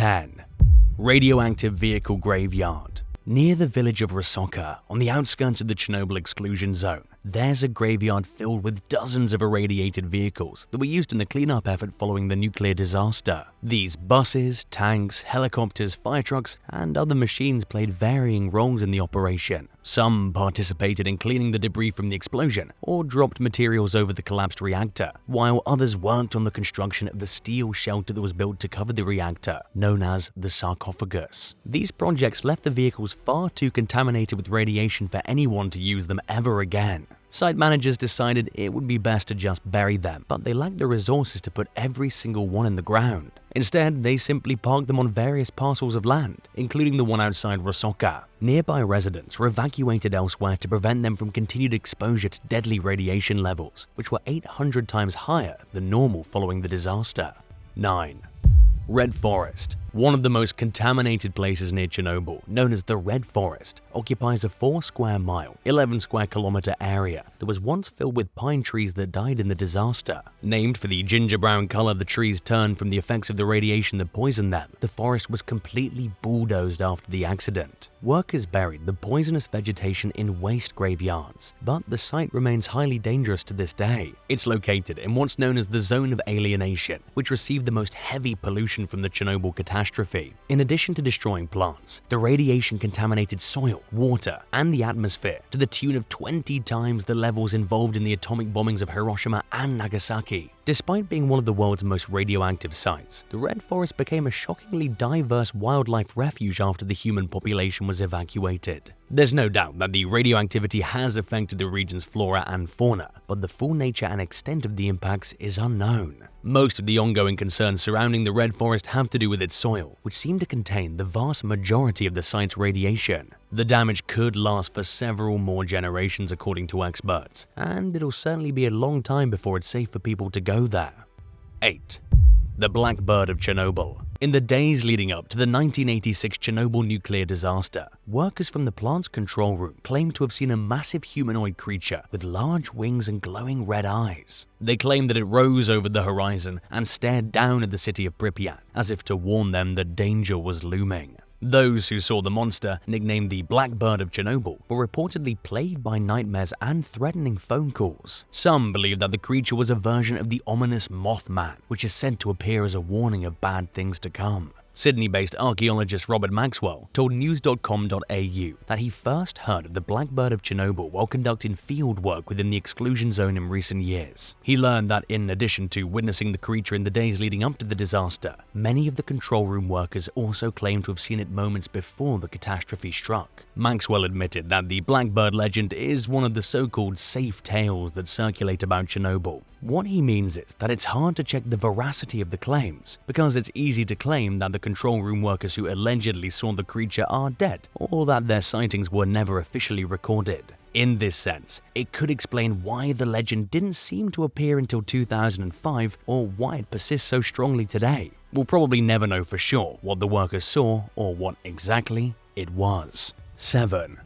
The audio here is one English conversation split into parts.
10. Radioactive Vehicle Graveyard. Near the village of Rosoka, on the outskirts of the Chernobyl exclusion zone, there's a graveyard filled with dozens of irradiated vehicles that were used in the cleanup effort following the nuclear disaster. These buses, tanks, helicopters, fire trucks, and other machines played varying roles in the operation. Some participated in cleaning the debris from the explosion or dropped materials over the collapsed reactor, while others worked on the construction of the steel shelter that was built to cover the reactor, known as the sarcophagus. These projects left the vehicles far too contaminated with radiation for anyone to use them ever again. Site managers decided it would be best to just bury them, but they lacked the resources to put every single one in the ground. Instead, they simply parked them on various parcels of land, including the one outside Rosoka. Nearby residents were evacuated elsewhere to prevent them from continued exposure to deadly radiation levels, which were 800 times higher than normal following the disaster. 9. Red Forest. One of the most contaminated places near Chernobyl, known as the Red Forest, occupies a 4 square mile, 11 square kilometer area that was once filled with pine trees that died in the disaster. Named for the ginger-brown color the trees turned from the effects of the radiation that poisoned them, the forest was completely bulldozed after the accident. Workers buried the poisonous vegetation in waste graveyards, but the site remains highly dangerous to this day. It's located in what's known as the Zone of Alienation, which received the most heavy pollution from the Chernobyl catastrophe. In addition to destroying plants, the radiation contaminated soil, water, and the atmosphere to the tune of 20 times the levels involved in the atomic bombings of Hiroshima and Nagasaki. Despite being one of the world's most radioactive sites, the Red Forest became a shockingly diverse wildlife refuge after the human population was evacuated. There's no doubt that the radioactivity has affected the region's flora and fauna, but the full nature and extent of the impacts is unknown. Most of the ongoing concerns surrounding the Red Forest have to do with its soil, which seem to contain the vast majority of the site's radiation. The damage could last for several more generations according to experts, and it'll certainly be a long time before it's safe for people to go there. 8. The Blackbird of Chernobyl. In the days leading up to the 1986 Chernobyl nuclear disaster, workers from the plant's control room claimed to have seen a massive humanoid creature with large wings and glowing red eyes. They claimed that it rose over the horizon and stared down at the city of Pripyat, as if to warn them that danger was looming. Those who saw the monster, nicknamed the Blackbird of Chernobyl, were reportedly plagued by nightmares and threatening phone calls. Some believed that the creature was a version of the ominous Mothman, which is said to appear as a warning of bad things to come. Sydney-based archaeologist Robert Maxwell told news.com.au that he first heard of the Blackbird of Chernobyl while conducting field work within the exclusion zone in recent years. He learned that in addition to witnessing the creature in the days leading up to the disaster, many of the control room workers also claimed to have seen it moments before the catastrophe struck. Maxwell admitted that the Blackbird legend is one of the so-called safe tales that circulate about Chernobyl. What he means is that it's hard to check the veracity of the claims, because it's easy to claim that the control room workers who allegedly saw the creature are dead, or that their sightings were never officially recorded. In this sense, it could explain why the legend didn't seem to appear until 2005, or why it persists so strongly today. We'll probably never know for sure what the workers saw or what exactly it was. 7.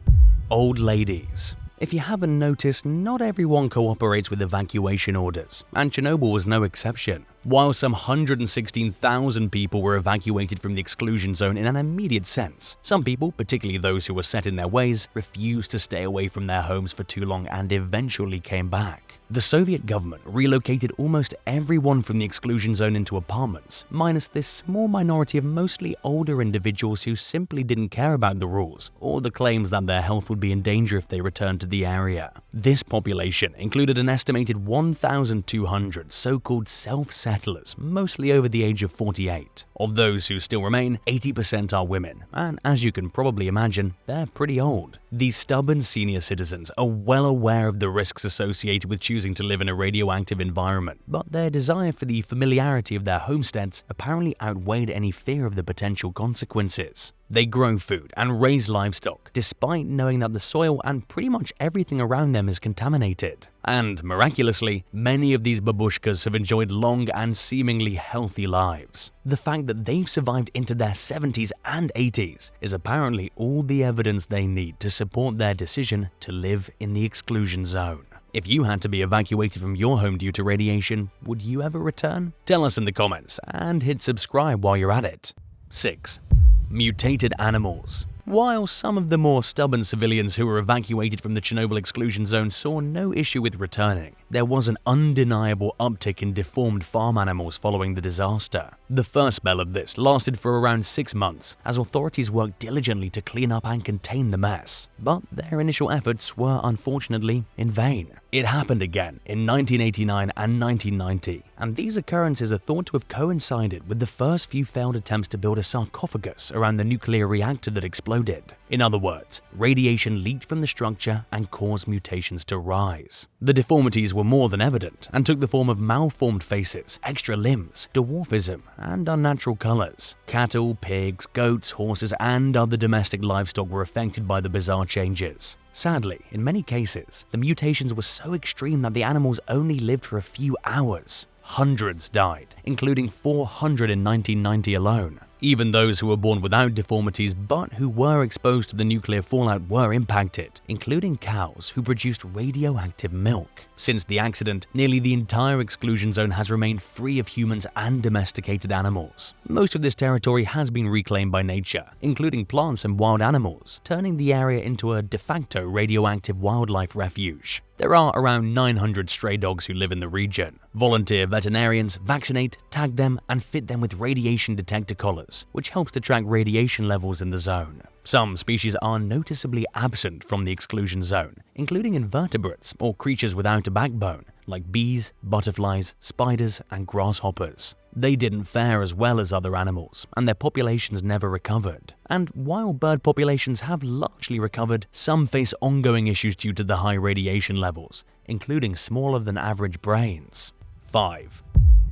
Old ladies. If you haven't noticed, not everyone cooperates with evacuation orders, and Chernobyl was no exception. While some 116,000 people were evacuated from the exclusion zone in an immediate sense, some people, particularly those who were set in their ways, refused to stay away from their homes for too long and eventually came back. The Soviet government relocated almost everyone from the exclusion zone into apartments, minus this small minority of mostly older individuals who simply didn't care about the rules or the claims that their health would be in danger if they returned to the area. This population included an estimated 1,200 so-called self-settlers, mostly over the age of 48. Of those who still remain, 80% are women, and as you can probably imagine, they're pretty old. These stubborn senior citizens are well aware of the risks associated with choosing to live in a radioactive environment, but their desire for the familiarity of their homesteads apparently outweighed any fear of the potential consequences. They grow food and raise livestock, despite knowing that the soil and pretty much everything around them is contaminated. And miraculously, many of these babushkas have enjoyed long and seemingly healthy lives. The fact that they've survived into their 70s and 80s is apparently all the evidence they need to support their decision to live in the exclusion zone. If you had to be evacuated from your home due to radiation, would you ever return? Tell us in the comments and hit subscribe while you're at it. 6. Mutated animals. While some of the more stubborn civilians who were evacuated from the Chernobyl exclusion zone saw no issue with returning, there was an undeniable uptick in deformed farm animals following the disaster. The first spell of this lasted for around 6 months as authorities worked diligently to clean up and contain the mess, but their initial efforts were unfortunately in vain. It happened again in 1989 and 1990, and these occurrences are thought to have coincided with the first few failed attempts to build a sarcophagus around the nuclear reactor that exploded. In other words, radiation leaked from the structure and caused mutations to rise. The deformities were more than evident and took the form of malformed faces, extra limbs, dwarfism, and unnatural colors. Cattle, pigs, goats, horses, and other domestic livestock were affected by the bizarre changes. Sadly, in many cases, the mutations were so extreme that the animals only lived for a few hours. Hundreds died, including 400 in 1990 alone. Even those who were born without deformities but who were exposed to the nuclear fallout were impacted, including cows who produced radioactive milk. Since the accident, nearly the entire exclusion zone has remained free of humans and domesticated animals. Most of this territory has been reclaimed by nature, including plants and wild animals, turning the area into a de facto radioactive wildlife refuge. There are around 900 stray dogs who live in the region. Volunteer veterinarians vaccinate, tag them, and fit them with radiation detector collars, which helps to track radiation levels in the zone. Some species are noticeably absent from the exclusion zone, including invertebrates or creatures without a backbone, like bees, butterflies, spiders, and grasshoppers. They didn't fare as well as other animals, and their populations never recovered. And while bird populations have largely recovered, some face ongoing issues due to the high radiation levels, including smaller than average brains. 5.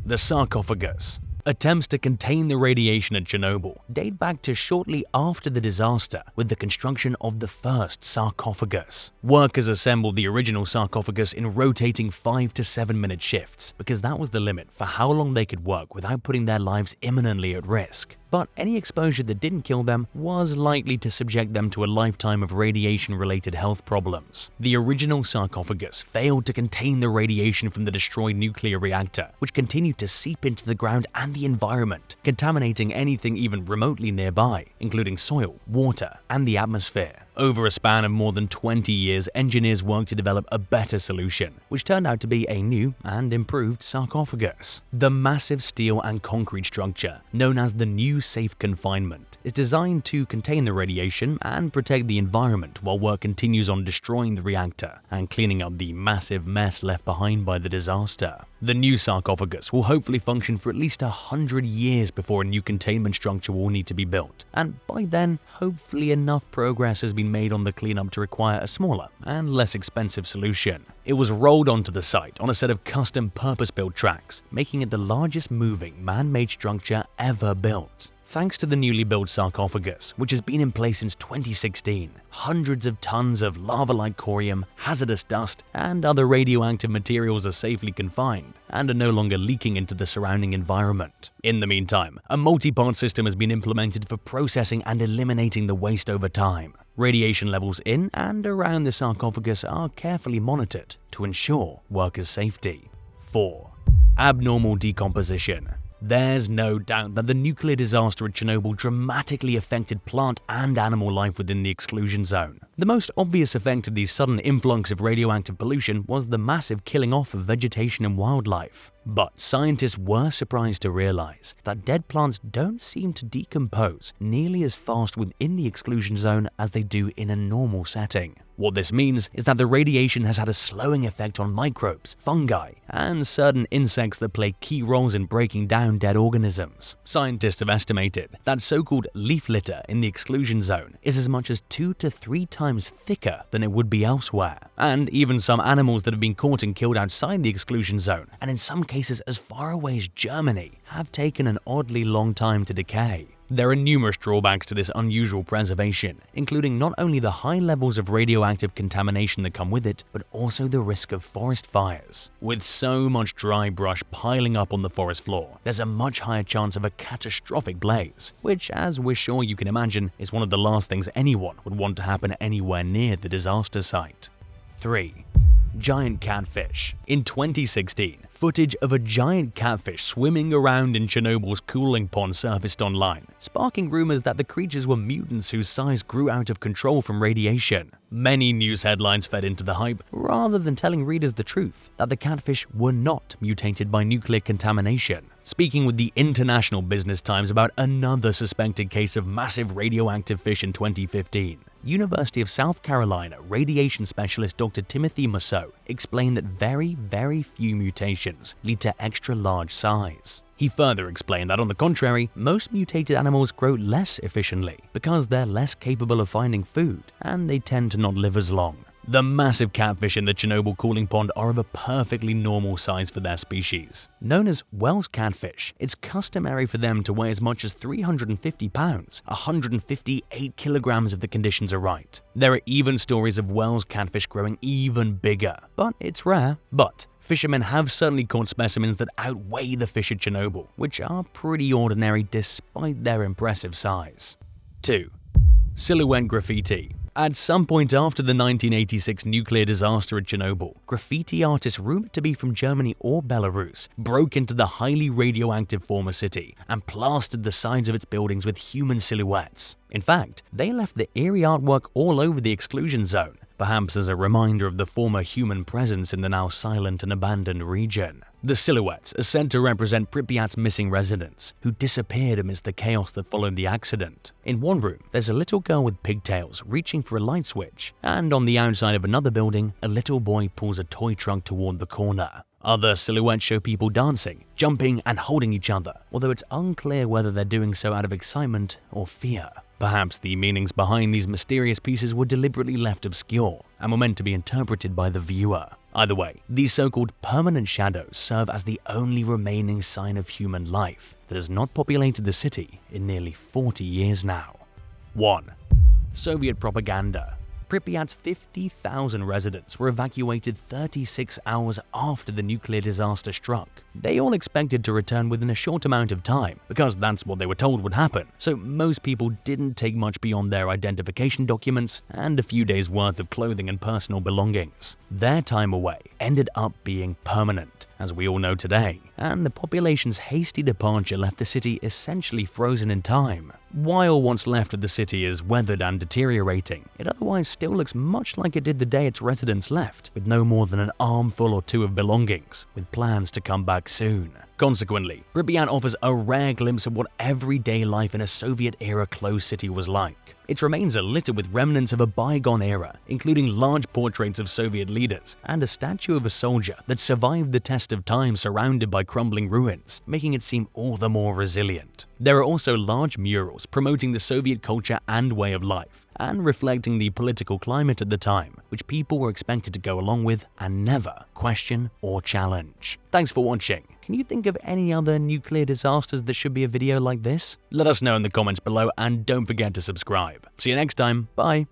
The sarcophagus. Attempts to contain the radiation at Chernobyl date back to shortly after the disaster with the construction of the first sarcophagus. Workers assembled the original sarcophagus in rotating 5 to 7 minute shifts because that was the limit for how long they could work without putting their lives imminently at risk. But any exposure that didn't kill them was likely to subject them to a lifetime of radiation-related health problems. The original sarcophagus failed to contain the radiation from the destroyed nuclear reactor, which continued to seep into the ground and the environment, contaminating anything even remotely nearby, including soil, water, and the atmosphere. Over a span of more than 20 years, engineers worked to develop a better solution, which turned out to be a new and improved sarcophagus. The massive steel and concrete structure, known as the new safe confinement, is designed to contain the radiation and protect the environment while work continues on destroying the reactor and cleaning up the massive mess left behind by the disaster. The new sarcophagus will hopefully function for at least 100 years before a new containment structure will need to be built, and by then, hopefully enough progress has been made on the cleanup to require a smaller and less expensive solution. It was rolled onto the site on a set of custom purpose-built tracks, making it the largest moving man-made structure ever built. Thanks to the newly built sarcophagus, which has been in place since 2016, hundreds of tons of lava-like corium, hazardous dust, and other radioactive materials are safely confined and are no longer leaking into the surrounding environment. In the meantime, a multi-part system has been implemented for processing and eliminating the waste over time. Radiation levels in and around the sarcophagus are carefully monitored to ensure workers' safety. 4. Abnormal decomposition. There's no doubt that the nuclear disaster at Chernobyl dramatically affected plant and animal life within the exclusion zone. The most obvious effect of the sudden influx of radioactive pollution was the massive killing off of vegetation and wildlife. But scientists were surprised to realize that dead plants don't seem to decompose nearly as fast within the exclusion zone as they do in a normal setting. What this means is that the radiation has had a slowing effect on microbes, fungi, and certain insects that play key roles in breaking down dead organisms. Scientists have estimated that so-called leaf litter in the exclusion zone is as much as 2 to 3 times thicker than it would be elsewhere. And even some animals that have been caught and killed outside the exclusion zone, and in some cases as far away as Germany, have taken an oddly long time to decay. There are numerous drawbacks to this unusual preservation, including not only the high levels of radioactive contamination that come with it, but also the risk of forest fires. With so much dry brush piling up on the forest floor, there's a much higher chance of a catastrophic blaze, which, as we're sure you can imagine, is one of the last things anyone would want to happen anywhere near the disaster site. 3. giant catfish. In 2016, footage of a giant catfish swimming around in Chernobyl's cooling pond surfaced online, sparking rumors that the creatures were mutants whose size grew out of control from radiation. Many news headlines fed into the hype, rather than telling readers the truth that the catfish were not mutated by nuclear contamination. Speaking with the International Business Times about another suspected case of massive radioactive fish in 2015, University of South Carolina radiation specialist Dr. Timothy Mousseau explained that very few mutations lead to extra-large size. He further explained that on the contrary, most mutated animals grow less efficiently because they're less capable of finding food and they tend to not live as long. The massive catfish in the Chernobyl cooling pond are of a perfectly normal size for their species. Known as Wells catfish, it's customary for them to weigh as much as 350 pounds, 158 kilograms if the conditions are right. There are even stories of Wells catfish growing even bigger, but it's rare. But fishermen have certainly caught specimens that outweigh the fish at Chernobyl, which are pretty ordinary despite their impressive size. 2. Silhouette graffiti. At some point after the 1986 nuclear disaster at Chernobyl, graffiti artists rumored to be from Germany or Belarus broke into the highly radioactive former city and plastered the sides of its buildings with human silhouettes. In fact, they left the eerie artwork all over the exclusion zone, perhaps as a reminder of the former human presence in the now silent and abandoned region. The silhouettes are said to represent Pripyat's missing residents, who disappeared amidst the chaos that followed the accident. In one room, there's a little girl with pigtails reaching for a light switch, and on the outside of another building, a little boy pulls a toy truck toward the corner. Other silhouettes show people dancing, jumping, and holding each other, although it's unclear whether they're doing so out of excitement or fear. Perhaps the meanings behind these mysterious pieces were deliberately left obscure and were meant to be interpreted by the viewer. Either way, these so-called permanent shadows serve as the only remaining sign of human life that has not populated the city in nearly 40 years now. 1. Soviet propaganda. Pripyat's 50,000 residents were evacuated 36 hours after the nuclear disaster struck. They all expected to return within a short amount of time because that's what they were told would happen, so most people didn't take much beyond their identification documents and a few days' worth of clothing and personal belongings. Their time away ended up being permanent, as we all know today, and the population's hasty departure left the city essentially frozen in time. While what's left of the city is weathered and deteriorating, it otherwise still looks much like it did the day its residents left, with no more than an armful or two of belongings, with plans to come back soon. Consequently, Pripyat offers a rare glimpse of what everyday life in a Soviet-era closed city was like. Its remains are littered with remnants of a bygone era, including large portraits of Soviet leaders and a statue of a soldier that survived the test of time surrounded by crumbling ruins, making it seem all the more resilient. There are also large murals promoting the Soviet culture and way of life, and reflecting the political climate at the time, which people were expected to go along with and never question or challenge. Thanks for watching. Can you think of any other nuclear disasters that should be a video like this? Let us know in the comments below and don't forget to subscribe. See you next time, bye!